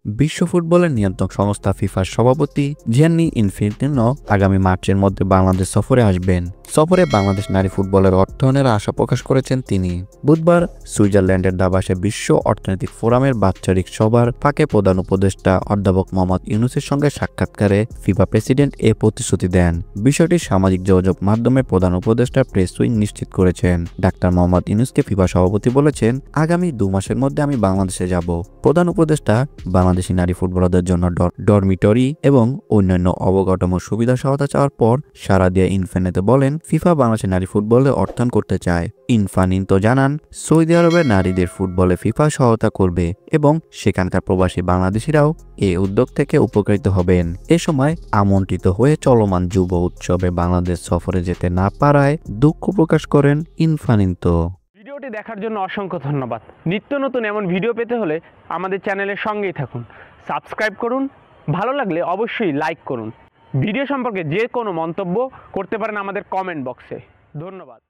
বিশ্ব ফুটবলের নিয়ন্ত্রক সংস্থা ফিফার সভাপতি জিয়ান্নি ইনফ্যান্টিনো আগামী মার্চের মধ্যে বাংলাদেশ সফরে আসবেন। সফরে বাংলাদেশ নারী ফুটবলের অর্থায়নের আশা প্রকাশ করেছেন তিনি। বুধবার সুইজারল্যান্ডের দাভাসে বিশ্ব অর্থনৈতিক ফোরামের বাৎসরিক সভার ফাঁকে প্রধান উপদেষ্টা অধ্যাপক মোহাম্মদ ইউনূসের সঙ্গে সাক্ষাৎকারে ফিফা প্রেসিডেন্ট এ প্রতিশ্রুতি দেন। বিষয়টি সামাজিক যোগাযোগ মাধ্যমে প্রধান উপদেষ্টা প্রেস উইং নিশ্চিত করেছেন। ডাক্তার মোহাম্মদ ইউনূসকে ফিফা সভাপতি বলেছেন, আগামী 2 মাসের মধ্যে আমি বাংলাদেশে যাব। প্রধান উপদেষ্টা বাংলাদেশি নারী ফুটবলারদের জন্য ডরমিটরি এবং অন্যান্য অবকাঠামোর সুবিধা সহায়তা চাওয়ার পর সারা দিয়ে ইনফানিতে বলেন, ফিফা বাংলাদেশের নারী ফুটবলে অর্থায়ন করতে চায়। ইনফানিতো জানান, সৌদি আরবের নারীদের ফুটবলে ফিফা সহায়তা করবে এবং সেখানকার প্রবাসী বাংলাদেশিরাও এই উদ্যোগ থেকে উপকৃত হবেন। এ সময় আমন্ত্রিত হয়ে চলমান যুব উৎসবে বাংলাদেশ সফরে যেতে না পারায় দুঃখ প্রকাশ করেন ইনফানিতো। ভিডিওটি দেখার জন্য অসংখ্য ধন্যবাদ। নিত্য নতুন এমন ভিডিও পেতে হলে আমাদের চ্যানেলের সঙ্গেই থাকুন, সাবস্ক্রাইব করুন, ভালো লাগলে অবশ্যই লাইক করুন। ভিডিও সম্পর্কে যে কোনো মন্তব্য করতে পারেন আমাদের কমেন্ট বক্সে। ধন্যবাদ।